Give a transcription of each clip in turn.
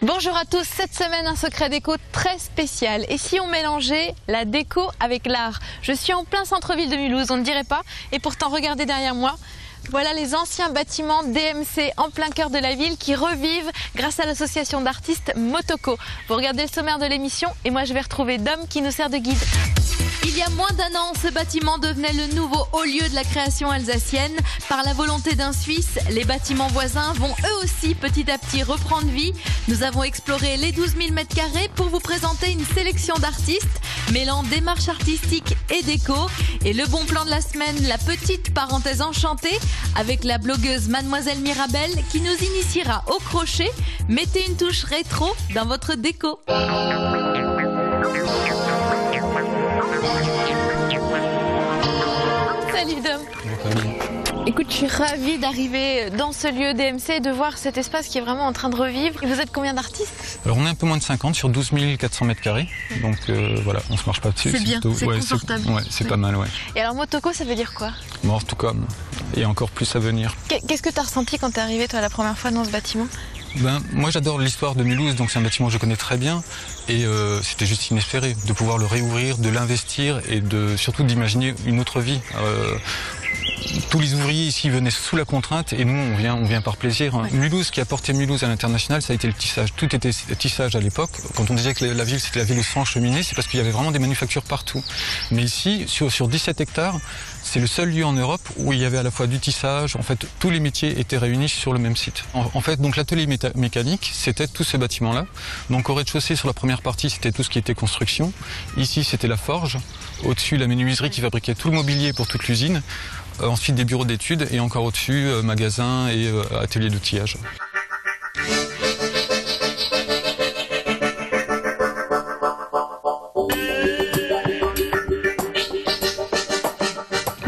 Bonjour à tous, cette semaine un secret déco très spécial. Et si on mélangeait la déco avec l'art? Je suis en plein centre-ville de Mulhouse, on ne dirait pas. Et pourtant, regardez derrière moi, voilà les anciens bâtiments DMC en plein cœur de la ville qui revivent grâce à l'association d'artistes Motoko. Vous regardez le sommaire de l'émission et moi je vais retrouver Dom qui nous sert de guide. Il y a moins d'un an, ce bâtiment devenait le nouveau haut lieu de la création alsacienne. Par la volonté d'un Suisse, les bâtiments voisins vont eux aussi petit à petit reprendre vie. Nous avons exploré les 12 000 m² pour vous présenter une sélection d'artistes mêlant démarche artistique et déco. Et le bon plan de la semaine, la petite parenthèse enchantée avec la blogueuse Mademoiselle Mirabelle qui nous initiera au crochet. Mettez une touche rétro dans votre déco. Salut Dom. Écoute, je suis ravie d'arriver dans ce lieu DMC et de voir cet espace qui est vraiment en train de revivre. Et vous êtes combien d'artistes? Alors on est un peu moins de 50 sur 12 400 m². Donc voilà, on se marche pas dessus. C'est bien, c'est confortable. Ouais, c'est pas mal, ouais. Et alors Motoko, ça veut dire quoi? Mort tout comme. Et encore plus à venir. Qu'est-ce que tu as ressenti quand tu es arrivé toi la première fois dans ce bâtiment? Moi j'adore l'histoire de Mulhouse, donc c'est un bâtiment que je connais très bien. Et c'était juste inespéré de pouvoir le réouvrir, de l'investir et surtout d'imaginer une autre vie. Tous les ouvriers ici venaient sous la contrainte et nous on vient par plaisir. Ouais. Mulhouse, qui a porté Mulhouse à l'international, ça a été le tissage. Tout était tissage à l'époque. Quand on disait que la ville c'était la ville sans cheminée, c'est parce qu'il y avait vraiment des manufactures partout. Mais ici, sur 17 hectares, c'est le seul lieu en Europe où il y avait à la fois du tissage. En fait, tous les métiers étaient réunis sur le même site. En fait, donc l'atelier mécanique, c'était tout ce bâtiment-là. Donc au rez-de-chaussée, sur la première partie, c'était tout ce qui était construction. Ici, c'était la forge. Au-dessus, la menuiserie qui fabriquait tout le mobilier pour toute l'usine. Ensuite, des bureaux d'études et encore au-dessus, magasins et ateliers d'outillage.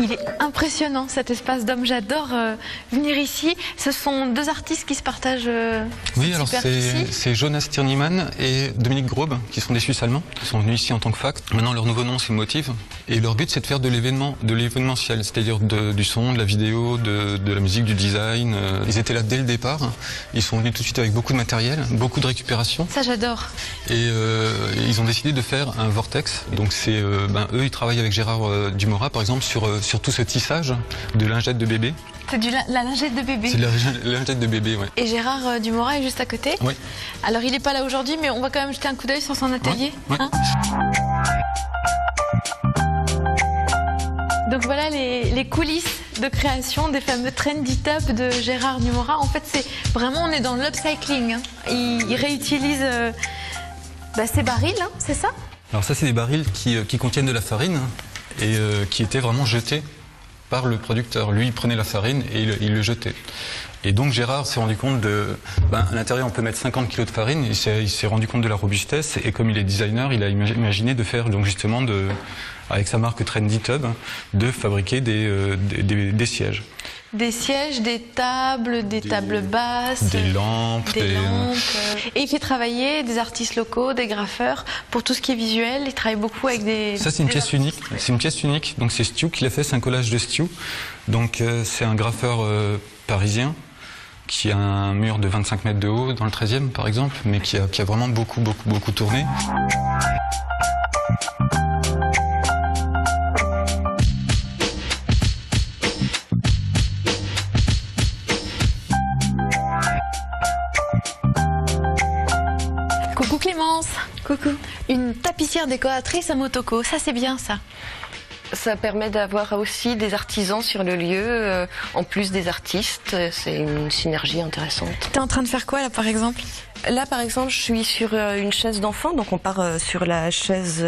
Il est impressionnant cet espace d'homme, j'adore venir ici. Ce sont deux artistes qui se partagent oui, alors c'est Jonas Tirniman et Dominique Grobe, qui sont des Suisses allemands. Ils sont venus ici en tant que fac. Maintenant, leur nouveau nom, c'est Motive. Et leur but, c'est de faire de l'événementiel, c'est-à-dire du son, de la vidéo, de la musique, du design. Ils étaient là dès le départ. Ils sont venus tout de suite avec beaucoup de matériel, beaucoup de récupération. Ça, j'adore. Et ils ont décidé de faire un vortex. Donc c'est eux, ils travaillent avec Gérard Dumora, par exemple, sur tout ce tissage de lingettes de bébé. C'est la lingette de bébé. C'est de la lingette de bébé, oui. Et Gérard Dumora est juste à côté. Oui. Alors il n'est pas là aujourd'hui, mais on va quand même jeter un coup d'œil sur son atelier. Ouais. Hein. Donc voilà les coulisses de création des fameux trendy top de Gérard Dumora. En fait, c'est vraiment, on est dans l'upcycling. Hein. Il réutilise ces barils, hein, c'est ça? Alors ça, c'est des barils qui contiennent de la farine et qui étaient vraiment jetés par le producteur. Lui, il prenait la farine et il le jetait. Et donc Gérard s'est rendu compte à l'intérieur on peut mettre 50 kg de farine, il s'est rendu compte de la robustesse et comme il est designer, il a imaginé de faire donc justement avec sa marque Trendy Tub, de fabriquer des sièges. Des sièges, des tables basses, des lampes. Et il fait travailler des artistes locaux, des graffeurs, pour tout ce qui est visuel. Il travaille beaucoup avec des... Ça, c'est une pièce unique. C'est une pièce unique. Donc c'est Stu qui l'a fait, c'est un collage de Stu. Donc c'est un graffeur parisien qui a un mur de 25 mètres de haut dans le 13e, par exemple, mais qui a vraiment beaucoup tourné. Coucou Clémence. Coucou. Une tapissière décoratrice à Motoko, ça c'est bien ça. Ça permet d'avoir aussi des artisans sur le lieu, en plus des artistes. C'est une synergie intéressante. T'es en train de faire quoi là par exemple? Là par exemple je suis sur une chaise d'enfant, donc on part sur la chaise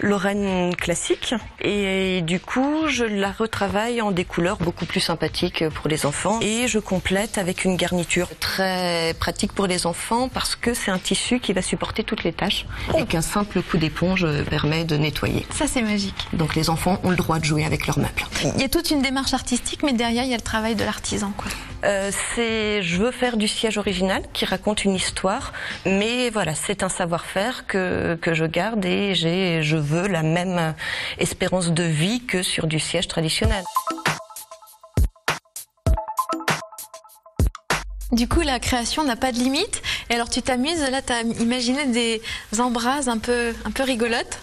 Lorraine classique et du coup je la retravaille en des couleurs beaucoup plus sympathiques pour les enfants et je complète avec une garniture très pratique pour les enfants parce que c'est un tissu qui va supporter toutes les tâches et qu'un simple coup d'éponge permet de nettoyer. Ça c'est magique. Donc les enfants ont le droit de jouer avec leurs meubles. Il y a toute une démarche artistique mais derrière il y a le travail de l'artisan quoi. Je veux faire du siège original qui raconte une histoire, mais voilà, c'est un savoir-faire que je garde et je veux la même espérance de vie que sur du siège traditionnel. Du coup, la création n'a pas de limite. Et alors, tu t'amuses, là, tu as imaginé des embrasses un peu rigolotes.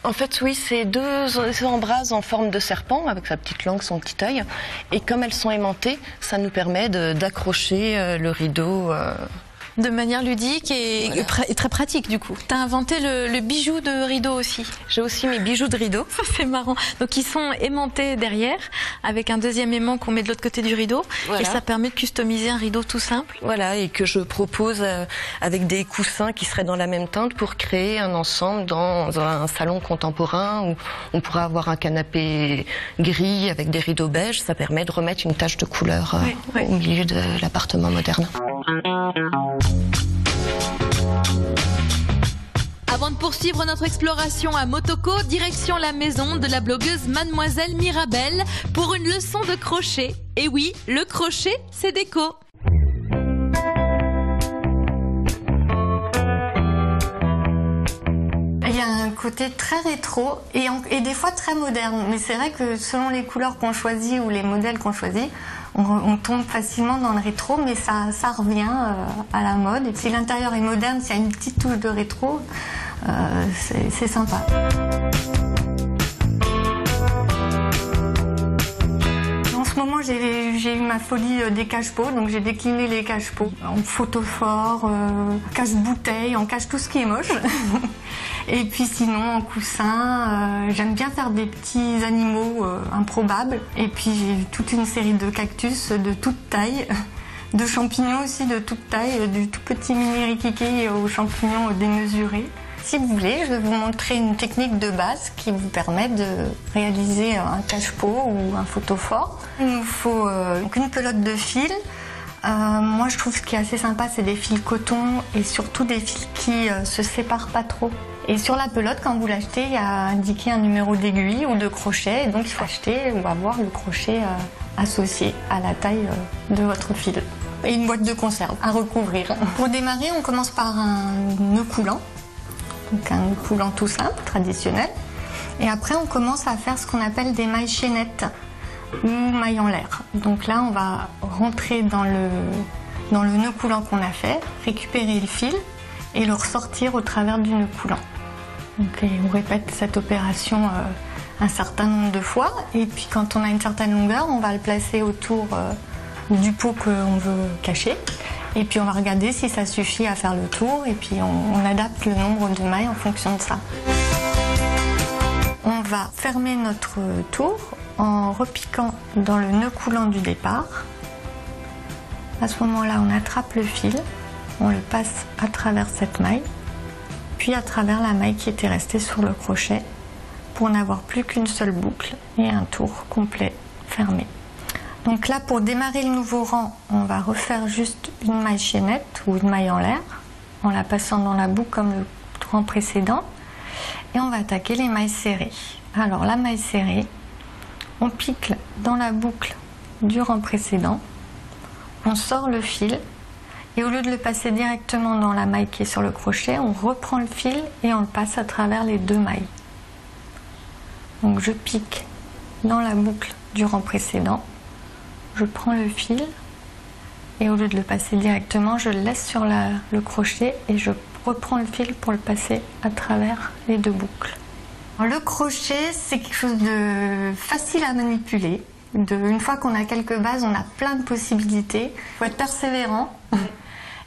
En fait, oui, c'est deux embrasses en forme de serpent, avec sa petite langue, son petit œil. Et comme elles sont aimantées, ça nous permet d'accrocher le rideau. De manière ludique et, voilà. et très pratique, du coup. Tu as inventé le bijou de rideau aussi. J'ai aussi mes bijoux de rideau. C'est marrant. Donc, ils sont aimantés derrière, avec un deuxième aimant qu'on met de l'autre côté du rideau. Voilà. Et ça permet de customiser un rideau tout simple. Voilà, et que je propose avec des coussins qui seraient dans la même teinte pour créer un ensemble dans un salon contemporain où on pourra avoir un canapé gris avec des rideaux beige. Ça permet de remettre une tache de couleur au milieu de l'appartement moderne. Avant de poursuivre notre exploration à Motoko, direction la maison de la blogueuse Mademoiselle Mirabelle pour une leçon de crochet. Et oui, le crochet, c'est déco. Il y a un côté très rétro et des fois très moderne. Mais c'est vrai que selon les couleurs qu'on choisit ou les modèles qu'on choisit, on tombe facilement dans le rétro, mais ça revient à la mode. Et si l'intérieur est moderne, s'il y a une petite touche de rétro, c'est sympa. En ce moment, j'ai eu ma folie des cache-pots, donc j'ai décliné les cache-pots en photophore, cache-bouteille, en cache tout ce qui est moche. Et puis sinon, en coussin, j'aime bien faire des petits animaux improbables. Et puis j'ai toute une série de cactus de toute taille, de champignons aussi de toute taille, du tout petit mini rikiki aux champignons démesurés. Si vous voulez, je vais vous montrer une technique de base qui vous permet de réaliser un cache-pot ou un photophore. Il nous faut une pelote de fil. Moi, je trouve ce qui est assez sympa, c'est des fils coton et surtout des fils qui se séparent pas trop. Et sur la pelote, quand vous l'achetez, il y a indiqué un numéro d'aiguille ou de crochet. Et donc, il faut acheter ou avoir le crochet associé à la taille de votre fil. Et une boîte de conserve à recouvrir. Pour démarrer, on commence par un nœud coulant. Donc, un nœud coulant tout simple, traditionnel. Et après, on commence à faire ce qu'on appelle des mailles chaînettes ou mailles en l'air. Donc là, on va rentrer dans le nœud coulant qu'on a fait, récupérer le fil et le ressortir au travers du nœud coulant. Donc, on répète cette opération un certain nombre de fois. Et puis quand on a une certaine longueur, on va le placer autour du pot qu'on veut cacher. Et puis on va regarder si ça suffit à faire le tour. Et puis on adapte le nombre de mailles en fonction de ça. On va fermer notre tour en repiquant dans le nœud coulant du départ. À ce moment-là, on attrape le fil, on le passe à travers cette maille, puis à travers la maille qui était restée sur le crochet pour n'avoir plus qu'une seule boucle et un tour complet fermé. Donc là, pour démarrer le nouveau rang, on va refaire juste une maille chaînette ou une maille en l'air en la passant dans la boucle comme le rang précédent et on va attaquer les mailles serrées. Alors la maille serrée, on pique dans la boucle du rang précédent, on sort le fil et au lieu de le passer directement dans la maille qui est sur le crochet, on reprend le fil et on le passe à travers les deux mailles. Donc je pique dans la boucle du rang précédent, je prends le fil et au lieu de le passer directement, je le laisse sur le crochet et je reprends le fil pour le passer à travers les deux boucles. Alors, le crochet, c'est quelque chose de facile à manipuler. Une fois qu'on a quelques bases, on a plein de possibilités. Il faut être persévérant.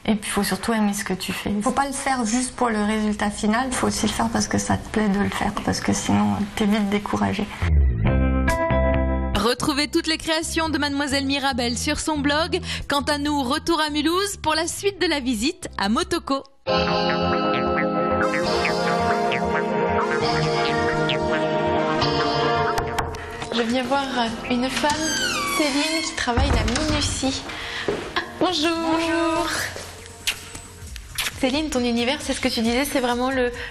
Et puis il faut surtout aimer ce que tu fais. Il ne faut pas le faire juste pour le résultat final, il faut aussi le faire parce que ça te plaît de le faire, parce que sinon t'es vite découragé. Retrouvez toutes les créations de Mademoiselle Mirabelle sur son blog. Quant à nous, retour à Mulhouse pour la suite de la visite à Motoko. Je viens voir une femme, Céline, qui travaille la minutie. Ah, bonjour. Bonjour. Céline, ton univers, c'est ce que tu disais, c'est vraiment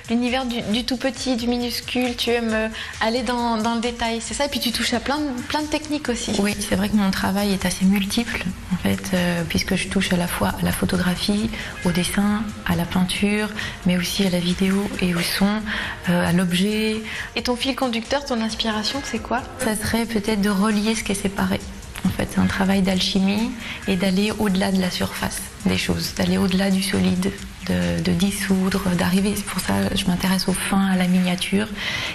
l'univers du tout petit, du minuscule. Tu aimes aller dans le détail, c'est ça? Et puis tu touches à plein de techniques aussi. Oui, c'est vrai que mon travail est assez multiple, en fait, puisque je touche à la fois à la photographie, au dessin, à la peinture, mais aussi à la vidéo et au son, à l'objet. Et ton fil conducteur, ton inspiration, c'est quoi? Ça serait peut-être de relier ce qui est séparé. En fait. C'est un travail d'alchimie et d'aller au-delà de la surface des choses, d'aller au-delà du solide, de dissoudre, d'arriver. C'est pour ça que je m'intéresse au fin, à la miniature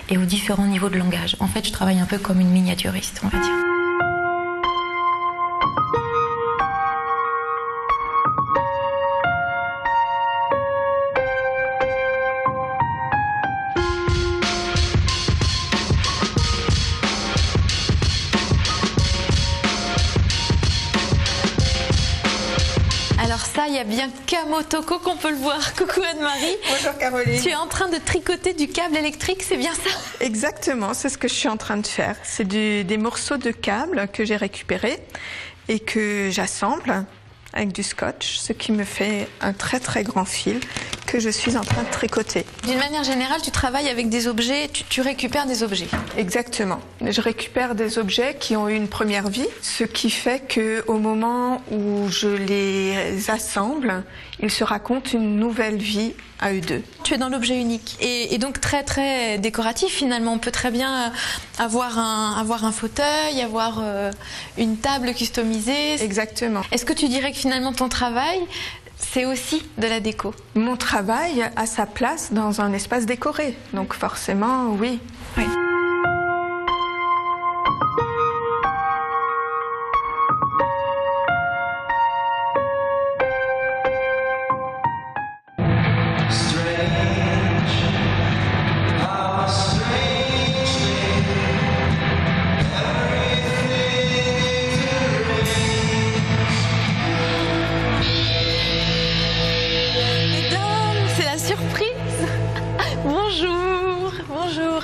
et aux différents niveaux de langage. En fait, je travaille un peu comme une miniaturiste, on va dire. Alors ça, il n'y a bien qu'à Motoko qu'on peut le voir. Coucou Anne-Marie. Bonjour Caroline. Tu es en train de tricoter du câble électrique, c'est bien ça? Exactement, c'est ce que je suis en train de faire. C'est des morceaux de câble que j'ai récupérés et que j'assemble avec du scotch, ce qui me fait un très très grand fil que je suis en train de tricoter. D'une manière générale, tu travailles avec des objets, tu récupères des objets. Exactement. Je récupère des objets qui ont eu une première vie, ce qui fait qu'au moment où je les assemble, ils se racontent une nouvelle vie à eux deux. Tu es dans l'objet unique et donc très très décoratif finalement. On peut très bien avoir un fauteuil, avoir une table customisée. Exactement. Est-ce que tu dirais que finalement ton travail, c'est aussi de la déco? Mon travail a sa place dans un espace décoré, donc forcément oui. Oui.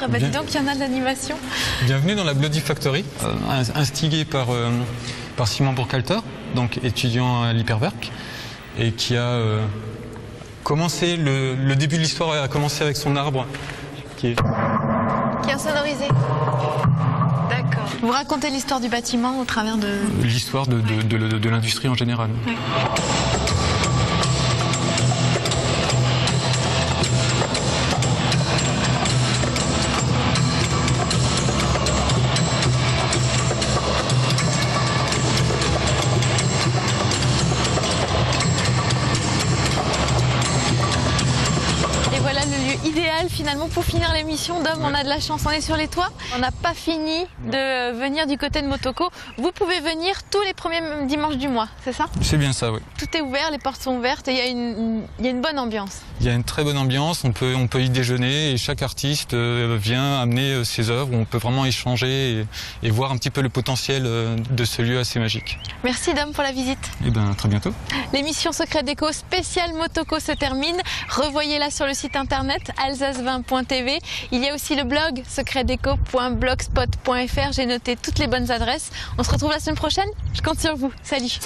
Ah bah dis donc, il y en a de l'animation. Bienvenue dans la Bloody Factory, instigée par Simon Burkhalter, donc étudiant à l'Hyperwerk, et qui a commencé, le début de l'histoire a commencé avec son arbre, qui est insonorisé. D'accord. Vous racontez l'histoire du bâtiment au travers de... L'histoire de l'industrie en général. Oui. Idéal finalement pour finir l'émission. Dom, on a de la chance, on est sur les toits. On n'a pas fini de venir du côté de Motoko. Vous pouvez venir tous les premiers dimanches du mois, c'est ça? C'est bien ça, oui. Tout est ouvert, les portes sont ouvertes et il y a une bonne ambiance. Il y a une très bonne ambiance, on peut y déjeuner et chaque artiste vient amener ses œuvres. On peut vraiment échanger et voir un petit peu le potentiel de ce lieu assez magique. Merci Dom pour la visite. Et bien à très bientôt. L'émission Secret Déco spéciale Motoko se termine. Revoyez-la sur le site internet alsace20.tv. Il y a aussi le blog secretdeco.blogspot.fr. J'ai noté toutes les bonnes adresses. On se retrouve la semaine prochaine. Je compte sur vous. Salut.